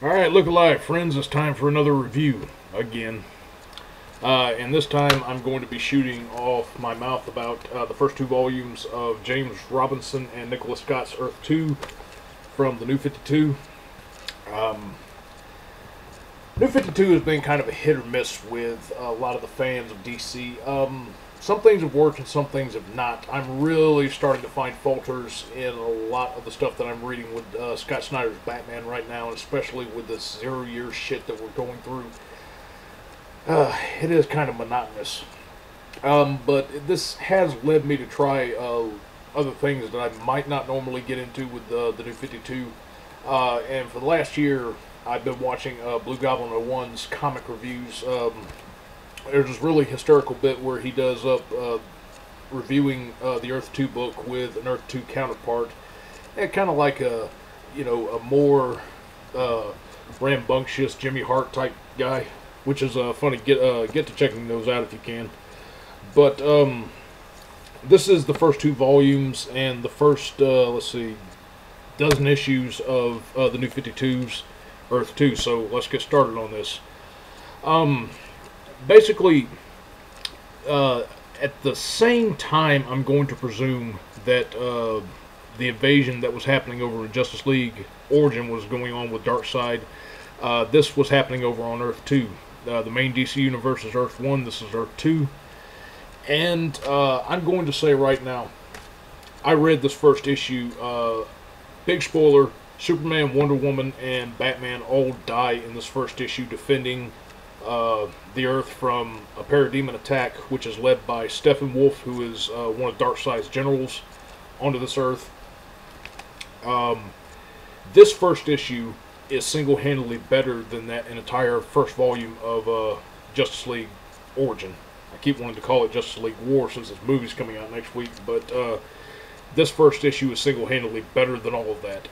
Alright, look alive, friends. It's time for another review again. And this time I'm going to be shooting off my mouth about the first two volumes of James Robinson and Nicola Scott's Earth 2 from the New 52. New 52 has been kind of a hit or miss with a lot of the fans of DC. Some things have worked and some things have not. I'm really starting to find falters in a lot of the stuff that I'm reading with Scott Snyder's Batman right now, and especially with this 0 year shit that we're going through. It is kind of monotonous. But this has led me to try other things that I might not normally get into with the New 52. And for the last year, I've been watching Blue Goblin 01's comic reviews. There's this really hysterical bit where he does up reviewing the Earth 2 book with an Earth 2 counterpart, and kind of like a more rambunctious Jimmy Hart type guy, which is funny. Get to checking those out if you can. But this is the first two volumes and the first dozen issues of the New 52's Earth 2. So let's get started on this. Basically, at the same time, I'm going to presume that the invasion that was happening over in Justice League Origin was going on with Darkseid. This was happening over on Earth 2. The main DC universe is Earth 1. This is Earth 2. And I'm going to say right now, I read this first issue. Big spoiler, Superman, Wonder Woman, and Batman all die in this first issue defending the Earth from a parademon attack, which is led by Steppenwolf, who is one of Darkseid's generals onto this Earth. This first issue is single-handedly better than that entire first volume of Justice League Origin. I keep wanting to call it Justice League War since this movie's coming out next week, but this first issue is single-handedly better than all of that.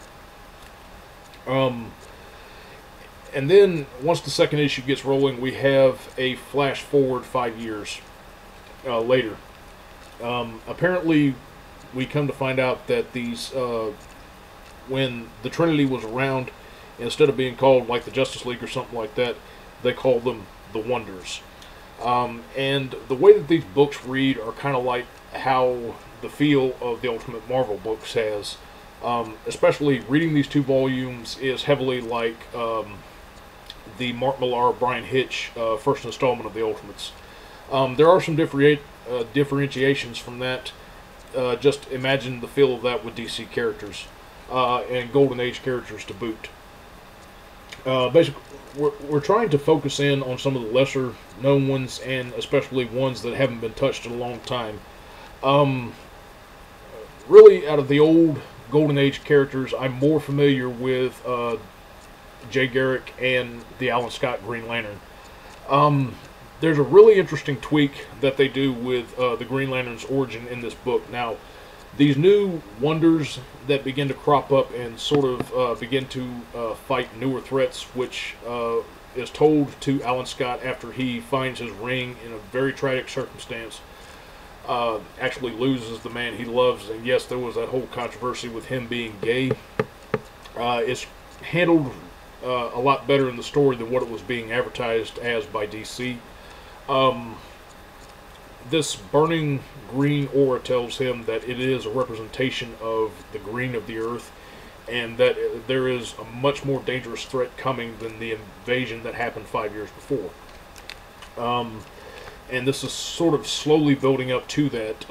And then, once the second issue gets rolling, we have a flash forward 5 years later. Apparently, we come to find out that these, when the Trinity was around, instead of being called like the Justice League or something like that, they called them the Wonders. And the way that these books read are kind of like how the feel of the Ultimate Marvel books has. Especially reading these two volumes is heavily like the Mark Millar, Brian Hitch first installment of the Ultimates. There are some differentiations from that. Just imagine the feel of that with DC characters and Golden Age characters to boot. Basically, we're trying to focus in on some of the lesser known ones, and especially ones that haven't been touched in a long time. Really, out of the old Golden Age characters, I'm more familiar with Jay Garrick and the Alan Scott Green Lantern. There's a really interesting tweak that they do with the Green Lantern's origin in this book. Now, these new wonders that begin to crop up and sort of begin to fight newer threats, which is told to Alan Scott after he finds his ring in a very tragic circumstance, actually loses the man he loves. And yes, there was that whole controversy with him being gay. It's handled a lot better in the story than what it was being advertised as by DC. This burning green aura tells him that it is a representation of the green of the earth, and that there is a much more dangerous threat coming than the invasion that happened 5 years before. And this is sort of slowly building up to that.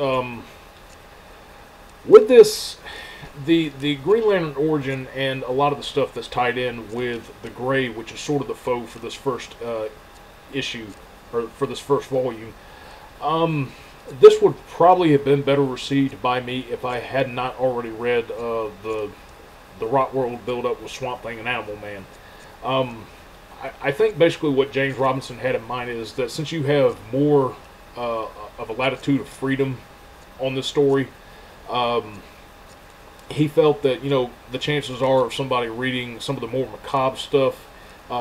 With this, the Green Lantern origin and a lot of the stuff that's tied in with the Gray, which is sort of the foe for this first issue, or for this first volume, this would probably have been better received by me if I had not already read the Rot World build-up with Swamp Thing and Animal Man. I think basically what James Robinson had in mind is that since you have more of a latitude of freedom on this story, he felt that, the chances are of somebody reading some of the more macabre stuff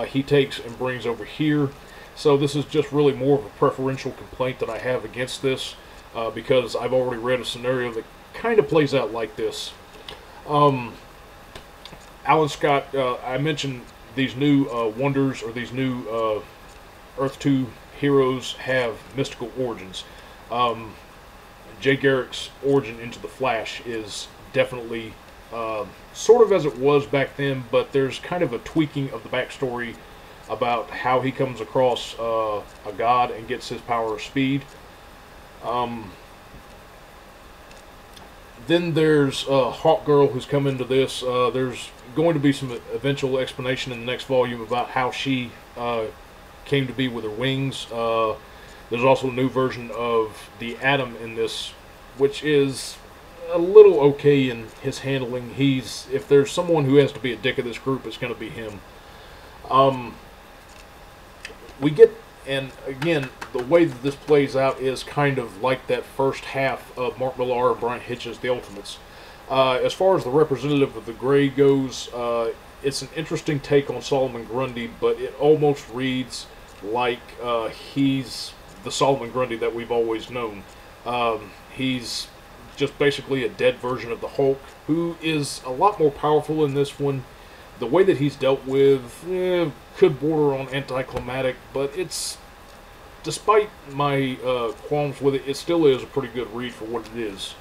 he takes and brings over here. So this is just really more of a preferential complaint that I have against this, because I've already read a scenario that kind of plays out like this. Alan Scott, I mentioned these new wonders, or these new Earth 2 heroes, have mystical origins. Jay Garrick's origin into the Flash is definitely sort of as it was back then, but there's kind of a tweaking of the backstory about how he comes across a god and gets his power of speed. Then there's Hawk Girl, who's come into this. There's going to be some eventual explanation in the next volume about how she came to be with her wings. There's also a new version of the Atom in this, which is a little okay in his handling. If there's someone who has to be a dick of this group, it's going to be him. We get, and again, the way that this plays out is kind of like that first half of Mark Millar and Brian Hitch's The Ultimates. As far as the representative of the Gray goes, it's an interesting take on Solomon Grundy, but it almost reads like he's the Solomon Grundy that we've always known. He's just basically a dead version of the Hulk, who is a lot more powerful in this one. The way that he's dealt with could border on anticlimactic, but it's, despite my qualms with it, it still is a pretty good read for what it is.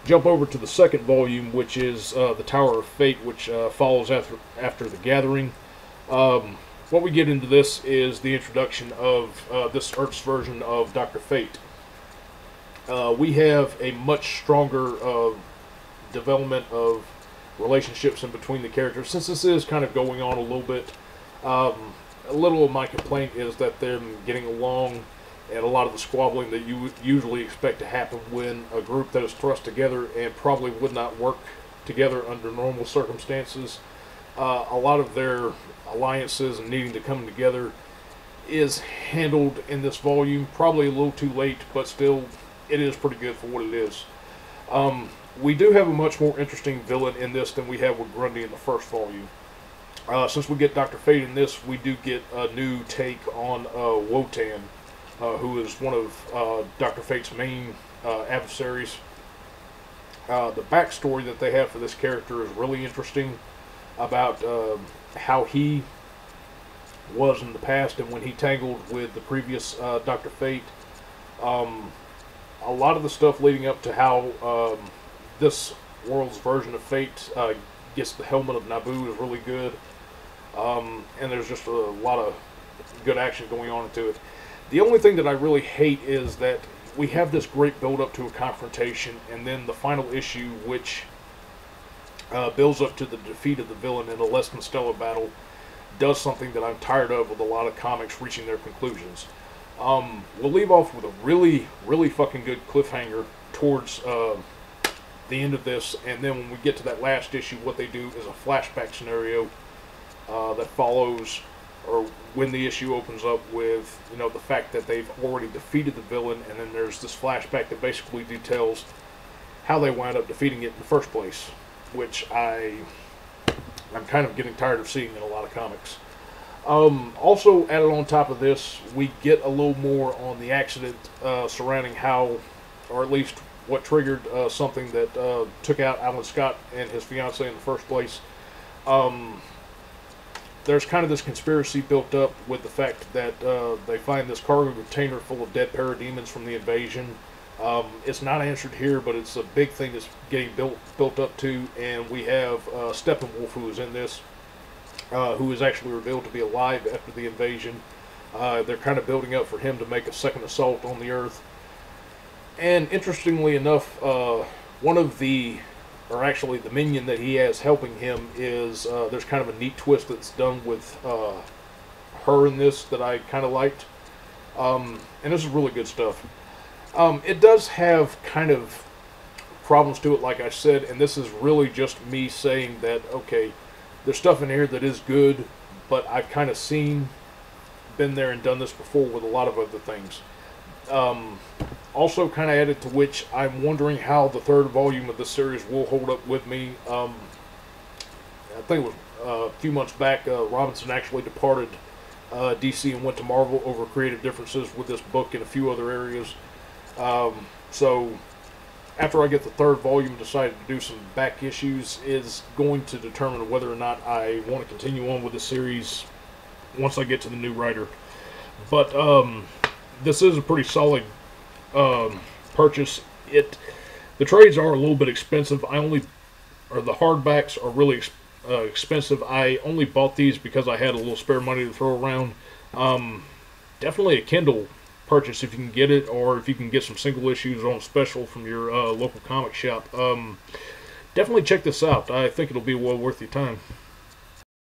Jump over to the second volume, which is The Tower of Fate, which follows after The Gathering. What we get into this is the introduction of this Earth's version of Dr. Fate. We have a much stronger development of relationships in between the characters, since this is kind of going on a little bit. A little of my complaint is that they're getting along, and a lot of the squabbling that you would usually expect to happen when a group that is thrust together and probably would not work together under normal circumstances. A lot of their alliances and needing to come together is handled in this volume, probably a little too late, but still, it is pretty good for what it is. We do have a much more interesting villain in this than we have with Grundy in the first volume. Since we get Dr. Fate in this, we do get a new take on Wotan, who is one of Dr. Fate's main adversaries. The backstory that they have for this character is really interesting, about how he was in the past and when he tangled with the previous Dr. Fate. A lot of the stuff leading up to how this world's version of Fate gets the helmet of Naboo is really good. And there's just a lot of good action going on into it. The only thing that I really hate is that we have this great build-up to a confrontation, and then the final issue, which builds up to the defeat of the villain in a less than stellar battle, does something that I'm tired of with a lot of comics reaching their conclusions. We'll leave off with a really, really fucking good cliffhanger towards the end of this, and then when we get to that last issue, what they do is a flashback scenario that follows, or when the issue opens up with, the fact that they've already defeated the villain, and then there's this flashback that basically details how they wound up defeating it in the first place, which I'm kind of getting tired of seeing in a lot of comics. Also added on top of this, we get a little more on the accident surrounding how, or at least what triggered something that took out Alan Scott and his fiancée in the first place. There's kind of this conspiracy built up with the fact that they find this cargo container full of dead parademons from the invasion. It's not answered here, but it's a big thing that's getting built up to, and we have Steppenwolf, who is in this, who is actually revealed to be alive after the invasion. They're kind of building up for him to make a second assault on the Earth. And interestingly enough, one of the, or actually the minion that he has helping him is, there's kind of a neat twist that's done with her in this that I kind of liked. And this is really good stuff. It does have kind of problems to it, like I said, and this is really just me saying that, okay, there's stuff in here that is good, but I've kind of been there and done this before with a lot of other things. Also kind of added to which, I'm wondering how the third volume of the series will hold up with me. I think it was a few months back, Robinson actually departed DC and went to Marvel over creative differences with this book and a few other areas. So after I get the third volume, decided to do some back issues, is going to determine whether or not I want to continue on with the series once I get to the new writer. But this is a pretty solid purchase. The trades are a little bit expensive. The hardbacks are really expensive. I only bought these because I had a little spare money to throw around. Definitely a Kindle purchase if you can get it, or if you can get some single issues on special from your local comic shop. Definitely check this out. I think it'll be well worth your time.